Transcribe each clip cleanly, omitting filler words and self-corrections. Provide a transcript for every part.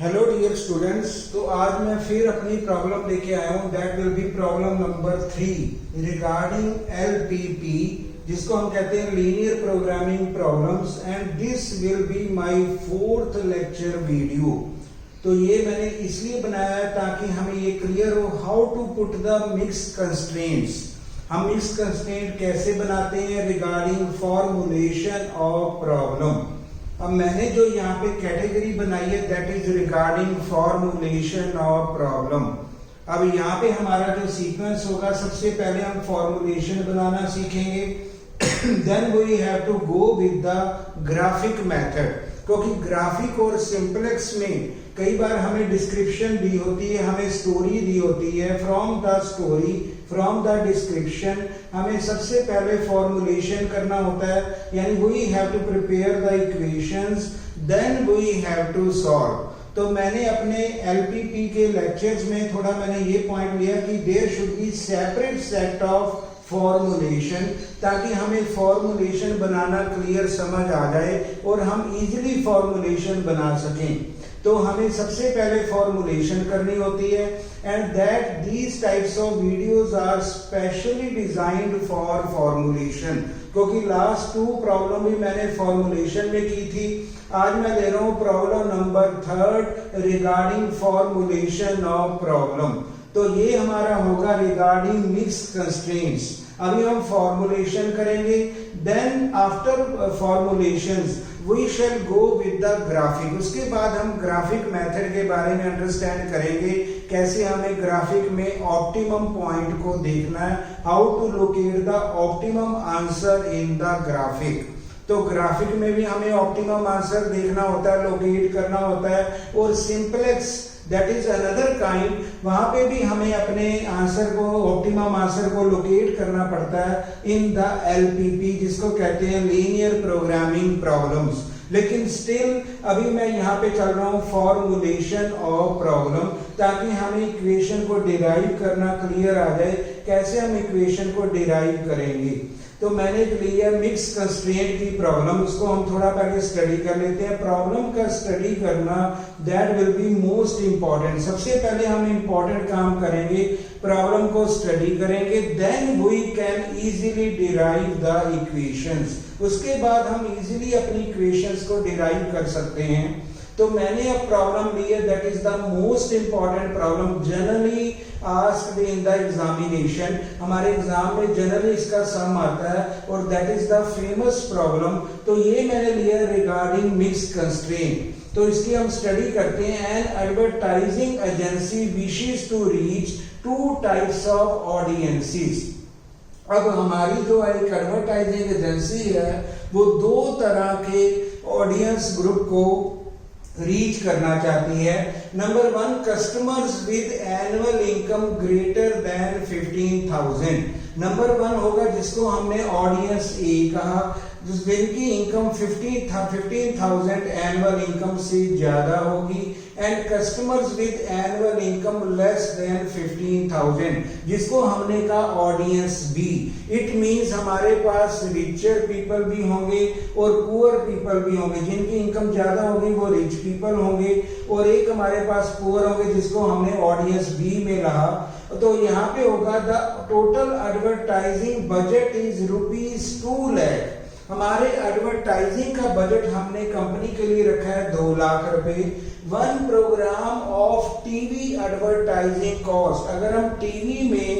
Hello dear students. तो आज मैं फिर अपनी प्रॉब्लम लेके आया हूँ। That will be problem number 3 regarding LPP, जिसको हम कहते हैं linear programming problems, and this will be my 4th lecture video. तो ये मैंने इसलिए बनाया है ताकि हमें ये क्लियर हो how to put the mix constraints. हम मिक्स कंस्ट्रेंट कैसे बनाते हैं रिगार्डिंग फॉर्मुलेशन ऑफ प्रॉब्लम। अब मैंने जो यहाँ पे कैटेगरी बनाई है that is regarding formulation of problem. अब यहाँ पे हमारा जो सीक्वेंस होगा, सबसे पहले हम फॉर्मुलेशन बनाना सीखेंगे, then we have to go with the graphic method, क्योंकि ग्राफिक और सिंपलेक्स में कई बार हमें डिस्क्रिप्शन दी होती है, हमें स्टोरी दी होती है। From the story, from the description हमें सबसे पहले फॉर्मुलेशन करना होता है, यानी we have to prepare the equations, then we have to solve. तो मैंने अपने एलपीपी के लेक्चर्स में थोड़ा मैंने ये पॉइंट लिया कि there should be separate set of formulation, ताकि हमें फॉर्मुलेशन बनाना क्लियर समझ आ जाए और हम इजीली फॉर्मुलेशन बना सकें। तो हमें सबसे पहले फॉर्मुलेशन करनी होती है, and that these types of videos are specially designed for formulation, क्योंकि लास्ट 2 प्रॉब्लम भी मैंने फॉर्मुलेशन में की थी। आज मैं ले रहा हूं problem number 3 regarding formulation of problem. तो ये हमारा होगा रिगार्डिंग मिक्स कंस्ट्रेंट्स। अभी हम फॉर्मुलेशन करेंगे, then after formulations we shall go with the graphic. उसके बाद हम ग्राफिक मेथड के बारे में अंडरस्टैंड करेंगे, कैसे हमें ग्राफिक में ऑप्टिमम पॉइंट को देखना है, how to locate the optimum answer in the graphic. तो ग्राफिक में भी हमें ऑप्टिमम आंसर देखना होता है, लोकेट करना होता है। और simplex that is another kind, वहां पे भी हमें अपने आंसर को, ऑप्टिमम आंसर को लोकेट करना पड़ता है इन द एलपीपी, जिसको कहते हैं लीनियर प्रोग्रामिंग प्रॉब्लम्स। लेकिन स्टिल अभी मैं यहाँ पे चल रहा हूँ फॉर्मुलेशन ऑफ प्रॉब्लम, ताकि हमें इक्वेशन को डिराइव करना क्लियर आ जाए, कैसे हम इक्वेशन को डिराइव करेंगे। तो मैंने लिया मिक्स कंस्ट्रेंट की प्रॉब्लम, उसको हम थोड़ा पहले स्टडी कर लेते हैं। प्रॉब्लम का स्टडी करना that will be most important. सबसे पहले हम इंपॉर्टेंट काम करेंगे, प्रॉब्लम को स्टडी करेंगे, then we can easily derive the equations. उसके बाद हम इजीली अपनी इक्वेशंस को डिराइव कर सकते हैं। तो मैंने अब प्रॉब्लम ली है that is the most important problem generally asked in the examination. हमारे एग्जाम में जनरली इसका सम आता है, और that is the famous problem. तो ये मैंने लिया रिगार्डिंग मिक्स कंस्ट्रेंट। तो इसकी हम स्टडी करते हैं। An advertising agency wishes to reach 2 types of audiences. अब हमारी जो एक एडवर्टाइजिंग एजेंसी है वो 2 तरह के ऑडियंस ग्रुप को रीच करना चाहती है। Number 1, customers with annual income greater than 15,000। Number 1 होगा जिसको हमने ऑडियंस ए कहा, जिनकी इनकम 15,000 एनुअल इनकम से ज्यादा होगी। And customers with annual income less than 15,000, जिसको हमने कहा ऑडियंस बी। इट मींस हमारे पास रिचर पीपल भी होंगे और पुअर पीपल भी होंगे। जिनकी इनकम ज्यादा होगी वो रिच पीपल होंगे, और एक हमारे पास पुअर होंगे, जिसको हमने ऑडियंस बी में रहा। तो यहाँ पे होगा the total advertising budget is ₹2 lakh. हमारे एडवर्टाइजिंग का बजट हमने कंपनी के लिए रखा है 2 लाख रुपए। 1 program of TV advertising cost, अगर हम टीवी में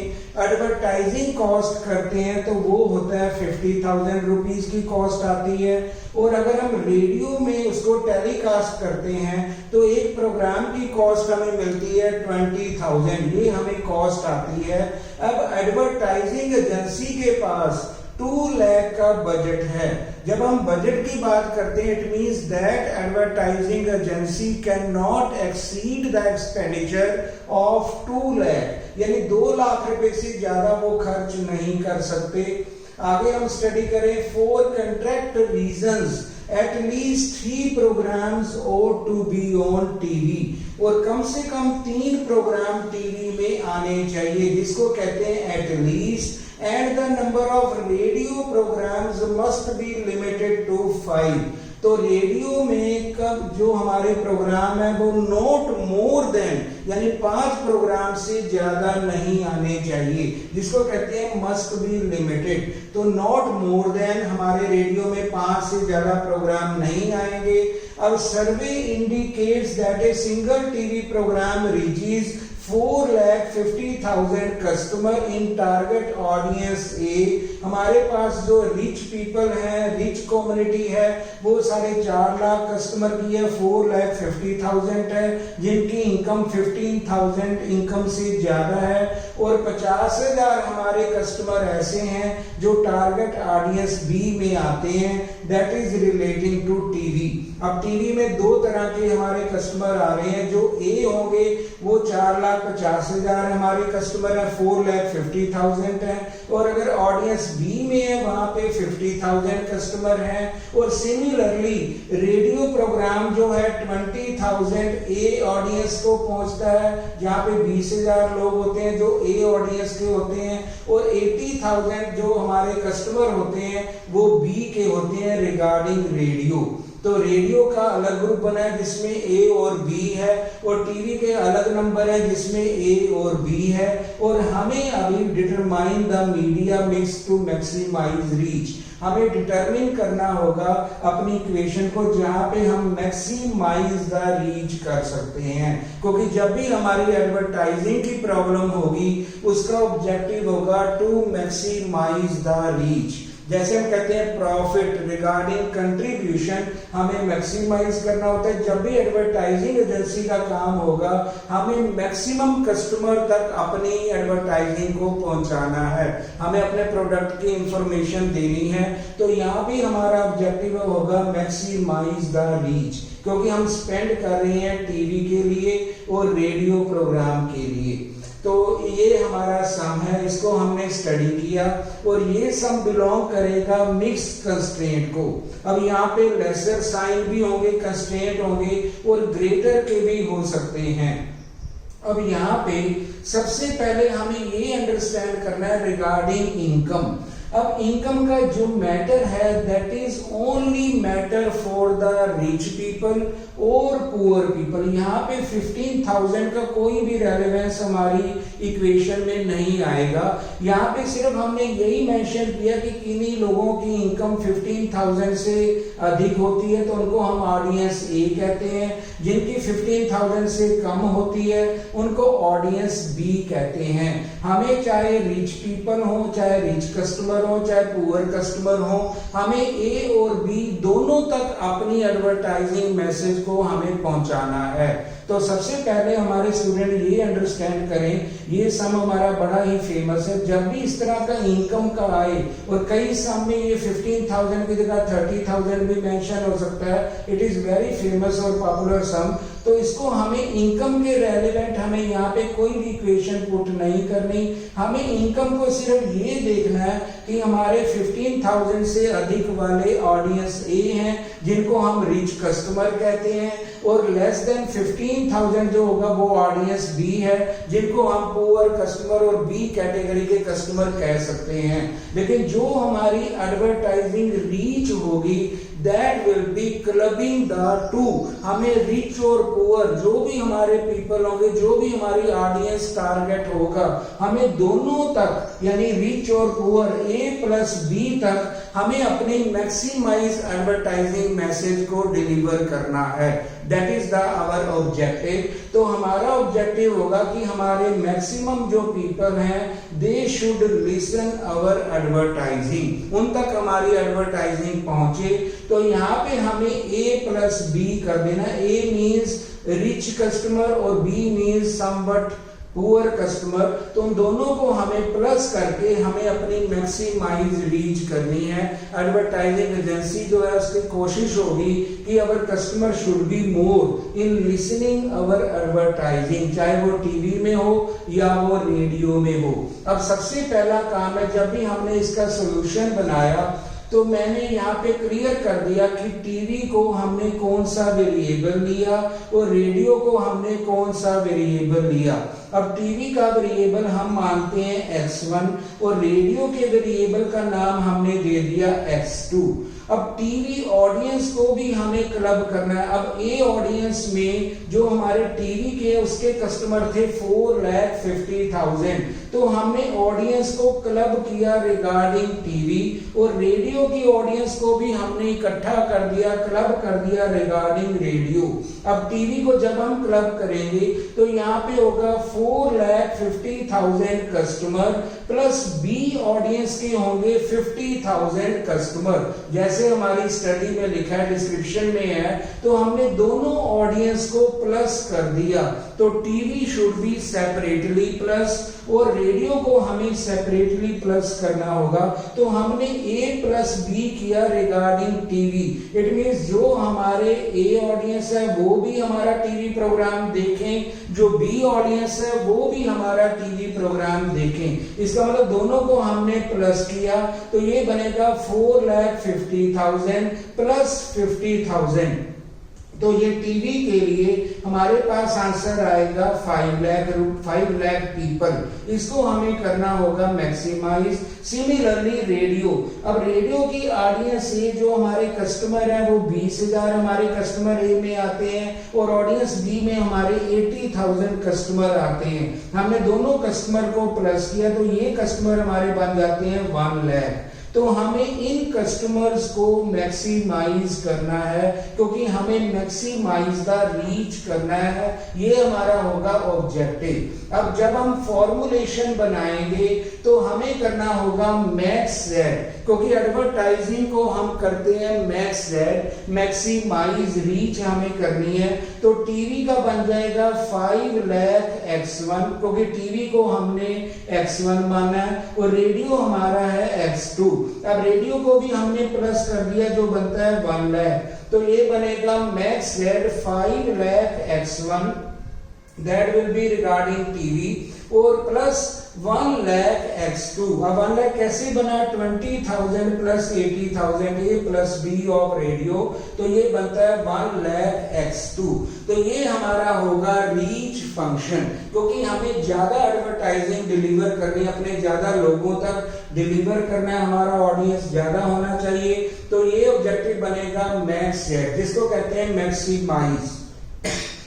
एडवर्टाइजिंग कॉस्ट करते हैं तो वो होता है 50,000 रुपीज की कॉस्ट आती है। और अगर हम रेडियो में उसको टेलीकास्ट करते हैं तो एक प्रोग्राम की कॉस्ट हमें मिलती है 20,000, ये हमें कॉस्ट आती है। अब एडवर्टाइजिंग एजेंसी के पास 2 लाख का बजट है। जब हम बजट की बात करते हैं, it means that advertising agency can not exceed the expenditure of 2 lakh, यानी 2 लाख रुपए से ज्यादा वो खर्च नहीं कर सकते। आगे हम स्टडी करें। For contract reasons at least 3 programs ought to be on TV, और कम से कम 3 प्रोग्राम टीवी में आने चाहिए, जिसको कहते हैं at least. and the number of radio programs must be limited to 5. तो रेडियो में कब जो हमारे प्रोग्राम है वो नॉट मोर देन यानी 5 प्रोग्राम से ज्यादा नहीं आने चाहिए, जिसको कहते हैं मस्ट बी लिमिटेड। तो नॉट मोर देन हमारे रेडियो में 5 से ज्यादा प्रोग्राम नहीं आएंगे। अब survey indicates that a single TV programme reaches 4,50,000 customer in target audience A. हमारे पास जो रिच पीपल हैं, रिच कम्युनिटी है, वो साढ़े 4 लाख कस्टमर की है, 4,50,000 है, जिनकी इनकम 15,000 इनकम से ज्यादा है, और 50,000 हमारे कस्टमर ऐसे हैं जो टारगेट ऑडियंस बी में आते हैं, that is relating to TV. अब टीवी में 2 तरह के हमारे कस्टमर आ रहे हैं। जो ए होंगे वो 4,50,000 हमारे कस्टमर है, 4,50,000 है, और अगर ऑडियंस बी में है वहां पे 50,000 कस्टमर हैं। और सिमिलरली रेडियो प्रोग्राम जो है 20,000 ए ऑडियंस को पहुंचता है, जहां पे 20,000 लोग होते हैं जो ए ऑडियंस के होते हैं, और 80,000 जो हमारे कस्टमर होते हैं वो बी के होते हैं रिगार्डिंग रेडियो। तो रेडियो का अलग ग्रुप बना है जिसमें ए और बी है, और टीवी के अलग नंबर है जिसमें ए और बी है। और हमें अभी determine the media mix to maximize reach, हमें डिटरमिन करना होगा अपनी इक्वेशन को जहां पे हम मैक्सिमाइज द रीच कर सकते हैं, क्योंकि जब भी हमारी एडवर्टाइजिंग की प्रॉब्लम होगी उसका ऑब्जेक्टिव होगा टू मैक्सिमाइज द रीच। जैसे हम कहते हैं प्रॉफिट रिगार्डिंग कंट्रीब्यूशन हमें मैक्सिमाइज करना होता है। जब भी एडवर्टाइजिंग एजेंसी का काम होगा हमें मैक्सिमम कस्टमर तक अपनी एडवर्टाइजिंग को पहुंचाना है, हमें अपने प्रोडक्ट की इंफॉर्मेशन देनी है। तो यहाँ भी हमारा ऑब्जेक्टिव होगा मैक्सिमाइज द रीच, क्योंकि हम स्पेंड कर रहे हैं टीवी के लिए और रेडियो प्रोग्राम के लिए। तो ये हमारा सम है, इसको हमने स्टडी किया, और ये सम बिलोंग करेगा मिक्स कंस्ट्रेंट को। अब यहाँ पे लेसर साइन भी होंगे, कंस्ट्रेंट होंगे, और ग्रेटर के भी हो सकते हैं। अब यहाँ पे सबसे पहले हमें ये अंडरस्टैंड करना है रिगार्डिंग इनकम। अब इनकम का जो मैटर है that is only matter for the rich people और पुअर पीपल। यहाँ पे 15,000 का कोई भी रेलेवेंस हमारी इक्वेशन में नहीं आएगा। यहाँ पे सिर्फ हमने यही मेंशन किया कि किन्हीं लोगों की इनकम 15,000 से अधिक होती है तो उनको हम ऑडियंस ए कहते हैं, जिनकी 15,000 से कम होती है उनको ऑडियंस बी कहते हैं। हमें चाहे रिच पीपल हो, चाहे रिच कस्टमर हो, चाहे पुअर कस्टमर हो, हमें ए और बी दोनों तक अपनी एडवर्टाइजिंग मैसेज को हमें पहुंचाना है। तो सबसे पहले हमारे स्टूडेंट ये अंडरस्टैंड करें, ये सम हमारा बड़ा ही फेमस है। जब भी इस तरह का इनकम का आए, और कई सम में ये 15,000 की जगह 30,000 भी मेंशन हो सकता है, इट इज वेरी फेमस और पॉपुलर सम। तो इसको हमें इनकम के रेलेवेंट हमें यहाँ पे कोई भी इक्वेशन पुट नहीं करनी, हमें इनकम को सिर्फ ये देखना है कि हमारे 15,000 से अधिक वाले ऑडियंस ए हैं जिनको हम रिच कस्टमर कहते हैं, और लेस देन 15,000 जो होगा वो ऑडियंस बी है जिनको हम पुअर कस्टमर और बी कैटेगरी के कस्टमर कह सकते हैं। लेकिन जो हमारी एडवर्टाइजिंग रीच होगी that will B clubbing the two, हमें रिच और पुअर जो भी हमारे पीपल होंगे, जो भी हमारी ऑडियंस टारगेट होगा, हमें दोनों तक यानी रिच और पुअर ए प्लस बी तक हमें अपनी मैक्सिमाइज एडवर्टाइजिंग मैसेज को डिलीवर करना है। That is the our objective. तो हमारा ऑब्जेक्टिव होगा कि हमारे मैक्सिमम जो पीपल हैं they should listen our advertising, उन तक हमारी एडवर्टाइजिंग पहुंचे। तो यहाँ पे हमें ए प्लस बी कर देना। ए मीन्स रिच कस्टमर और B means somewhat poor customer. तो उन दोनों को हमें प्लस करके हमें अपनी मैक्सिमाइज रीच करनी है। एडवर्टाइजिंग एजेंसी जो है उसकी कोशिश होगी कि our customer should be more in listening our advertising, चाहे वो टीवी में हो या वो रेडियो में हो। अब सबसे पहला काम है, जब भी हमने इसका सोल्यूशन बनाया तो मैंने यहाँ पे क्लियर कर दिया कि टीवी को हमने कौन सा वेरिएबल लिया और रेडियो को हमने कौन सा वेरिएबल लिया। अब टीवी का वेरिएबल हम मानते हैं x1 और रेडियो के वेरिएबल का नाम हमने दे दिया x2। अब टीवी ऑडियंस को भी हमें क्लब करना है। अब ए ऑडियंस में जो हमारे टीवी के उसके कस्टमर थे 4,50,000, तो हमने ऑडियंस को क्लब किया रिगार्डिंग टीवी, और रेडियो की ऑडियंस को भी हमने इकट्ठा कर दिया, क्लब कर दिया रिगार्डिंग रेडियो। अब टीवी को जब हम क्लब करेंगे तो यहाँ पे होगा 4,50,000 कस्टमर प्लस बी ऑडियंस के होंगे 50,000 कस्टमर, जैसे हमारी स्टडी में लिखा है, डिस्क्रिप्शन में है। तो हमने दोनों ऑडियंस को प्लस कर दिया, तो TV should be separately plus और रेडियो को हमें सेपरेटली प्लस करना होगा। तो हमने ए प्लस बी किया रिगार्डिंग टीवी। इट मींस जो हमारे ए ऑडियंस है वो भी हमारा टीवी प्रोग्राम देखें, जो बी ऑडियंस है वो भी हमारा टीवी प्रोग्राम देखें। इसका मतलब दोनों को हमने प्लस किया, तो ये बनेगा 4,50,000 प्लस 50,000। तो ये टीवी के लिए हमारे पास आंसर आएगा 5 लाख पीपल। इसको हमें करना होगा मैक्सिमाइज। सिमिलरली रेडियो, अब रेडियो की ऑडियंस ए जो हमारे कस्टमर है वो 20,000 हमारे कस्टमर ए में आते हैं, और ऑडियंस बी में हमारे 80,000 कस्टमर आते हैं। हमने दोनों कस्टमर को प्लस किया, तो ये कस्टमर हमारे बन जाते हैं 1 लाख। तो हमें इन कस्टमर्स को मैक्सिमाइज करना है, क्योंकि हमें मैक्सिमाइज द रीच करना है, ये हमारा होगा ऑब्जेक्टिव। अब जब हम फॉर्मूलेशन बनाएंगे तो हमें करना होगा मैक्स जेड, क्योंकि एडवर्टाइजिंग को हम करते हैं मैक्स जेड, मैक्सिमाइज रीच हमें करनी है। तो टीवी का बन जाएगा 5 लाख x1, क्योंकि टीवी को हमने x1 माना है, और रेडियो हमारा है x2। अब रेडियो को भी हमने प्लस कर दिया, जो बनता है 1 लाख। तो ये बनेगा max Z 5 lakh x1, that will be regarding TV, और प्लस 1 लाख x2। अब 1 लाख कैसे बना? 20,000 plus 80,000 A plus B of radio, तो ये बनता है 1 लाख x2। तो ये हमारा होगा रीच फंक्शन, क्योंकि हमें ज्यादा एडवर्टाइजिंग डिलीवर करनी है, अपने ज्यादा लोगों तक डिलीवर करना है, हमारा ऑडियंस ज्यादा होना चाहिए। तो ये ऑब्जेक्टिव बनेगा मैक्स जेड, जिसको कहते हैं मैक्सिमाइज।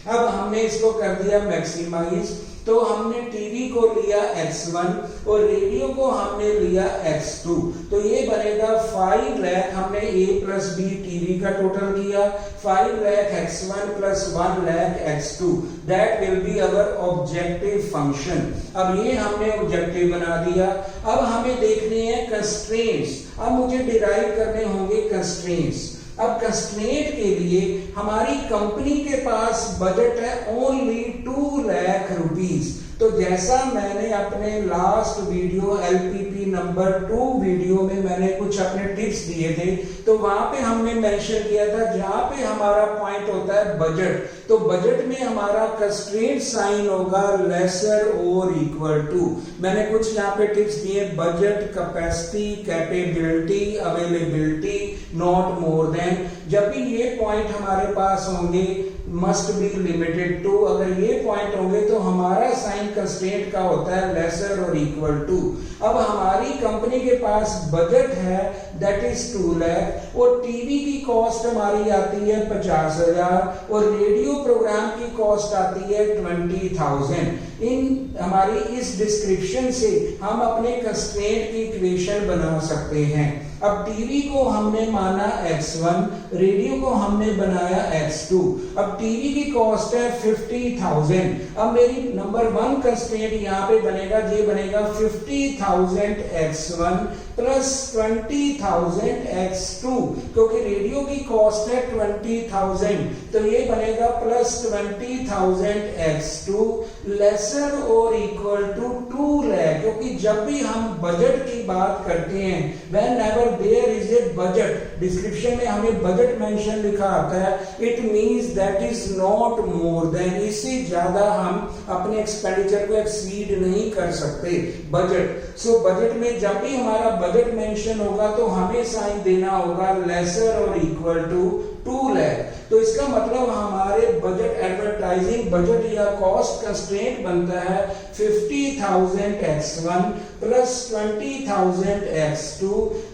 अब हमने इसको कर दिया मैक्सिमाइज, तो हमने टीवी को लिया x1 और रेडियो को हमने लिया x2। तो ये बनेगा 5 लाख, हमने a प्लस बी टीवी का टोटल किया, 5 lakh x1 plus 1 lakh x2, that will be our objective function. अब ये हमने ऑब्जेक्टिव बना दिया। अब हमें देखने हैं कंस्ट्रेंट्स। अब मुझे डिराइव करने होंगे कंस्ट्रेंट्स। अब कंस्ट्रेंट के लिए हमारी कंपनी के पास बजट है ओनली 2 लाख रुपीस। तो जैसा मैंने अपने last video LPP number 2 video में मैंने कुछ अपने टिप्स दिए थे, तो वहां पे हमने मेंशन किया था जहां पे हमारा पॉइंट होता है बजट, तो बजट में हमारा कंस्ट्रेंट साइन होगा लेसर और इक्वल टू। मैंने कुछ यहाँ पे टिप्स दिए, budget, capacity, capability, availability, not more then. जब भी ये पॉइंट हमारे पास होंगे मस्ट बी लिमिटेड टू, अगर ये पॉइंट होंगे तो हमारा साइन कंस्ट्रेंट का होता है लेसर और इक्वल टू। अब हमारी कंपनी के पास बजट है दैट इज 2 लाख, और टीवी की कॉस्ट हमारी आती है 50,000, और रेडियो प्रोग्राम की कॉस्ट आती है 20,000। इन हमारी इस डिस्क्रिप्शन से हम अपने कंस्ट्रेंट की इक्वेशन बना सकते हैं। अब टीवी को हमने माना x1, रेडियो को हमने बनाया x2। अब टीवी की कॉस्ट है 50,000। अब मेरी नंबर 1 कंस्ट्रेंट यहाँ पे बनेगा, ये बनेगा 50,000 x1 प्लस 20,000 x2, क्योंकि रेडियो की कॉस्ट है 20,000, तो ये बनेगा प्लस 20,000 x2 लेसर और इक्वल टू 2 लाख। क्योंकि जब भी हम बजट की बात करते हैं, whenever there is a budget, description में हमें बजट मेंशन लिखा आता है, it means that is not more then, इससे ज्यादा हम अपने एक्सपेंडिचर को एक्सीड नहीं कर सकते बजट। सो बजट में जब भी हमारा बजट मेंशन होगा तो हमें साइन देना होगा लेसर और इक्वल टू 2 लाख। तो इसका मतलब हमारे बजट एडवर्टाइज एडवर्टाइजिंग बजट या कॉस्ट कंस्ट्रेंट बनता है 50,000 x1 प्लस 20,000 x2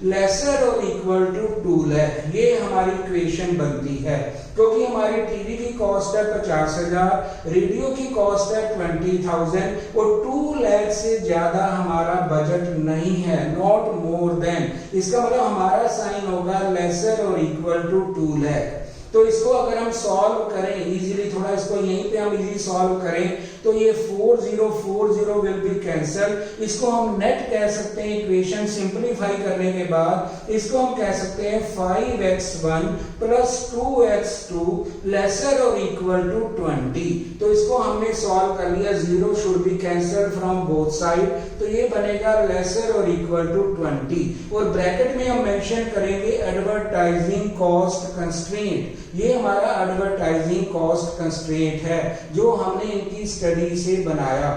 लेसर और इक्वल टू 2 लाख। ये हमारी इक्वेशन बनती है, क्योंकि हमारी टीवी की कॉस्ट है 50,000, रेडियो की कॉस्ट है 20,000 और 2 लाख से ज्यादा हमारा बजट नहीं है, नॉट मोर देन। इसका मतलब हमारा साइन होगा लेसर और इक्वल टू 2 लाख। तो इसको अगर हम सॉल्व करें इजीली, थोड़ा इसको यहीं पे हम इजीली सॉल्व करें तो ये 4040 विल बी कैंसल। इसको हम नेट कह सकते हैं इक्वेशन सिंपलीफाई करने के बाद। इसको हम कह सकते हैं 5x1 प्लस 2x2 लेसर और इक्वल टू 20। तो इसको हमने सॉल्व कर लिया, 0 should be cancel from both side, तो ये बनेगा लेसर और इक्वल टू 20। और ब्रैकेट में हम मेंशन करेंगे एडवर्टाइजिंग कॉस्ट कंस्ट्रेंट। ये हमारा एडवर्टाइजिंग कॉस्ट कंस्ट्रेंट है जो हमने इनकी स्टडी से बनाया।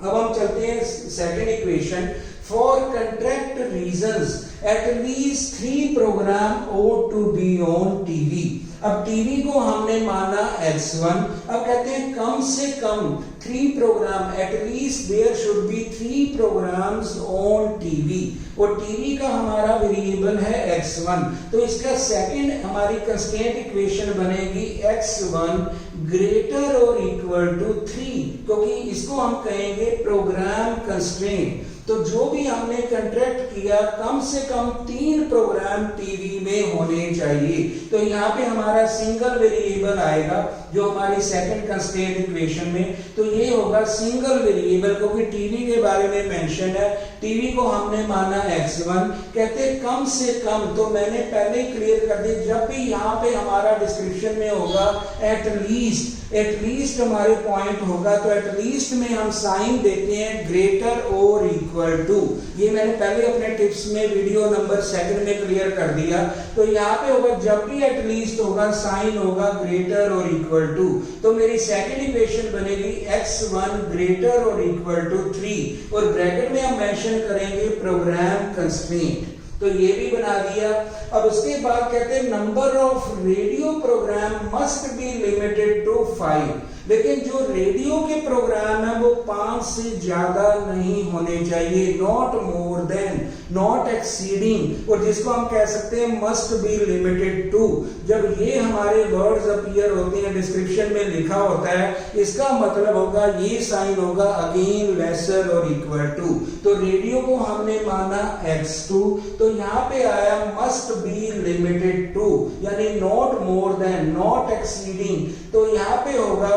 अब हम चलते हैं second equation. For contract reasons at least 3 program ought to be on TV. अब टीवी को हमने माना x1, अब कहते हैं कम से कम 3 program, at least there should be 3 programs on TV, और टीवी का हमारा वेरिएबल है x1। तो इसका सेकंड हमारी कंस्ट्रेंट इक्वेशन बनेगी x1 ग्रेटर और इक्वल टू 3, क्योंकि इसको हम कहेंगे प्रोग्राम कंस्ट्रेंट। तो जो भी हमने कंट्रैक्ट किया कम से कम 3 प्रोग्राम टीवी में होने चाहिए। तो यहाँ पे हमारा सिंगल वेरिएबल आएगा जो हमारी सेकंड कंस्ट्रेंट इक्वेशन में, तो ये होगा सिंगल वेरिएबल, क्योंकि टीवी के बारे में मेंशन है। टीवी को हमने माना x1, कहते कम से कम, तो मैंने पहले ही क्लियर कर दी, जब भी यहाँ पे हमारा डिस्क्रिप्शन में होगा एटलीस्ट हमारे पॉइंट होगा, तो एटलीस्ट में हम साइन देते हैं ग्रेटर और इक्वल टू। ये मैंने पहले अपने टिप्स में वीडियो नंबर 2 में क्लियर कर दिया। तो यहाँ पे होगा जब भी एटलीस्ट होगा साइन होगा ग्रेटर और इक्वल टू। तो मेरी सेकंड इक्वेशन बनेगी x1 ग्रेटर और इक्वल टू 3, और ब्रैकेट में हम मेंशन करेंगे प्रोग्राम कंस्ट्रेंट। तो ये भी बना दिया। अब उसके बाद कहते हैं number of radio program must be limited to 5, लेकिन जो रेडियो के प्रोग्राम है वो 5 से ज्यादा नहीं होने चाहिए, not more then, not exceeding, और जिसको हम कह सकते हैं मस्ट बी लिमिटेड टू। जब ये हमारे वर्ड्स अपीयर होते हैं, डिस्क्रिप्शन में लिखा होता है, इसका मतलब होगा ये साइन होगा अगेन लेसर और इक्वल टू। तो रेडियो को हमने माना x2, तो यहाँ पे आया मस्ट बी लिमिटेड टू, यानी not more then, not exceeding. तो यहाँ पे होगा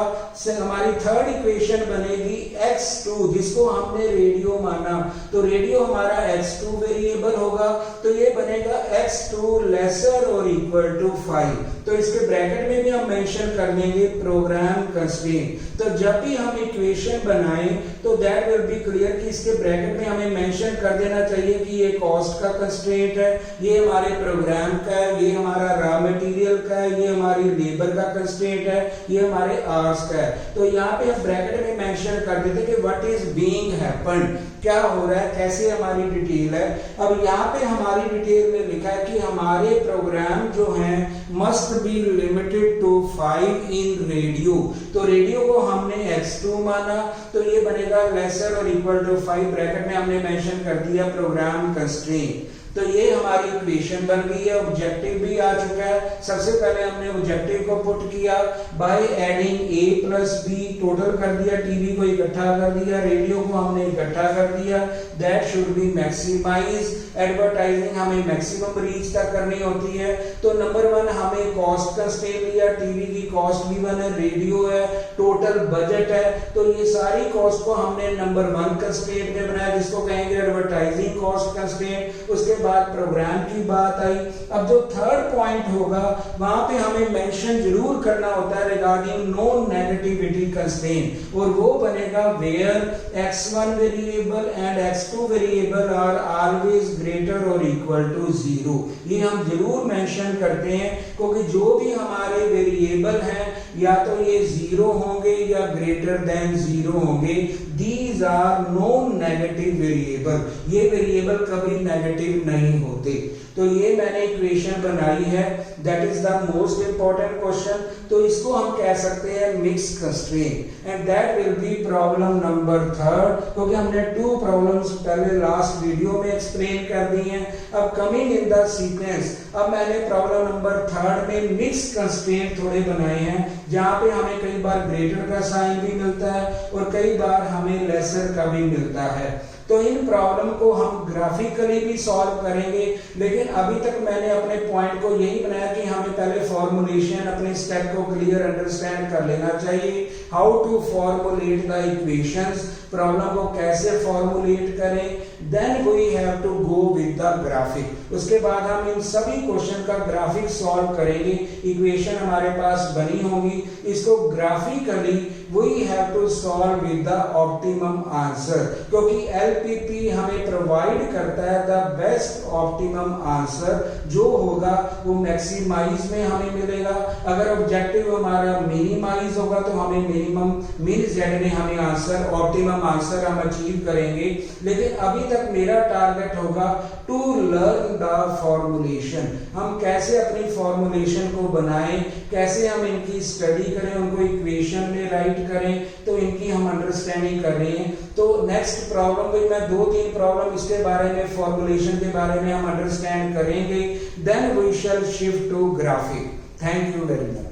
हमारी थर्ड इक्वेशन बनेगी x2, जिसको हमने रेडियो माना, तो रेडियो हमारा x2 वेरिएबल होगा, तो ये बनेगा x2 लेसर और इक्वल टू 5। तो इसके ब्रैकेट में भी हम मेंशन कर देंगे प्रोग्राम कंस्ट्रेंट। तो जब भी हम इक्वेशन बनाएं तो दैट विल बी क्लियर कि इसके ब्रैकेट में हमें मेंशन कर देना चाहिए कि ये कॉस्ट का कंस्ट्रेंट है, ये हमारे प्रोग्राम का है, ये हमारा रॉ मटेरियल का है, ये हमारी लेबर का कंस्ट्रेंट है, ये हमारे आवर्स का है। तो यहाँ पे हम ब्रैकेट में मेंशन कर देते कि व्हाट इज बीइंग हैपेंड, क्या हो रहा है, कैसे हमारी डिटेल है। अब यहाँ पे हमारी डिटेल में लिखा है कि हमारे प्रोग्राम जो हैं must be limited to 5 in radio. तो रेडियो को हमने x2 माना, तो ये बनेगा लेसर और इक्वल टू 5, ब्रैकेट में हमने मेंशन कर दिया प्रोग्राम कंस्ट्रेंट। तो ये हमारी इक्वेशन बन गई है। ऑब्जेक्टिव भी आ चुका है। सबसे पहले हमने ऑब्जेक्टिव को पुट किया by adding a plus b, total कर दिया, टीवी को इकट्ठा कर दिया, रेडियो को हमने इकट्ठा कर दिया। That should be maximize, advertising हमें मैक्सिमम रीच तक करनी होती है। तो नंबर 1 हमें कॉस्ट कंस्ट्रेंट लिया, टीवी की कॉस्ट भी 1 है, रेडियो है, टोटल बजट है, तो ये सारी कॉस्ट को हमने नंबर 1 कंस्ट्रेंट में बनाया, जिसको कहेंगे एडवर्टाइजिंग कॉस्ट कंस्ट्रेंट। उसके बाद प्रोग्राम की बात आई। अब जो थर्ड पॉइंट होगा वहां पे हमें मेंशन जरूर करना होता है रिगार्डिंग नो नेगेटिविटी कंस्ट्रेंट, और वो बनेगा where x1 variable and x2 variable are always greater और इक्वल टू 0। ये हम जरूर मेंशन करते हैं, क्योंकि जो भी हमारे वेरिएबल हैं या तो ये 0 होंगे या ग्रेटर देन 0 होंगे। These are non negative variable, ये वेरिएबल कभी नेगेटिव नहीं होते। तो ये मैंने इक्वेशन बनाई है, that is the most important question. तो इसको हम कह सकते हैं mix constraint and that will be problem number 3, क्योंकि हमने 2 प्रॉब्लम्स पहले लास्ट वीडियो में एक्सप्लेन कर दी हैं। अब कमिंग इन द सीक्वेंस, अब मैंने प्रॉब्लम नंबर 3 में मिक्स कंस्ट्रेंट थोड़े बनाए हैं, जहां पे हमें कई बार ग्रेटर का साइन भी मिलता है और कई बार हमें लेसर का भी मिलता है। तो इन प्रॉब्लम को हम ग्राफिकली भी सॉल्व करेंगे, लेकिन अभी तक मैंने अपने पॉइंट को यही बनाया कि हमें पहले फॉर्मुलेशन, अपने स्टेप को क्लियर अंडरस्टैंड कर लेना चाहिए। How to formulate the equations, problem को कैसे फॉर्मुलेट करें, then we have to go with the graphic. उसके बाद हम इन सभी क्वेश्चन का ग्राफिक सॉल्व करेंगे। इक्वेशन हमारे पास बनी होगी, इसको graphically we have to solve with the optimum answer, क्योंकि एलपीपी हमें प्रोवाइड करता है द बेस्ट ऑप्टिमम आंसर। जो होगा वो मैक्सिमाइज में हमें मिलेगा। अगर ऑब्जेक्टिव हमारा मिनिमाइज होगा तो हमें मिनिमम मिन जेड में हमें आंसर, ऑप्टिमम आंसर हम अचीव करेंगे। लेकिन अभी तक मेरा टारगेट होगा टू लर्न द फॉर्मुलेशन, हम कैसे अपनी फॉर्मुलेशन को बनाएं, कैसे हम इनकी स्टडी करें, उनको इक्वेशन में राइट करें, तो इनकी हम अंडरस्टैंडिंग कर रहे हैं। तो नेक्स्ट प्रॉब्लम में मैं 2-3 प्रॉब्लम इसके बारे में, फॉर्मुलेशन के बारे में हम अंडरस्टैंड करेंगे, then we shall shift to graphic. Thank you very much.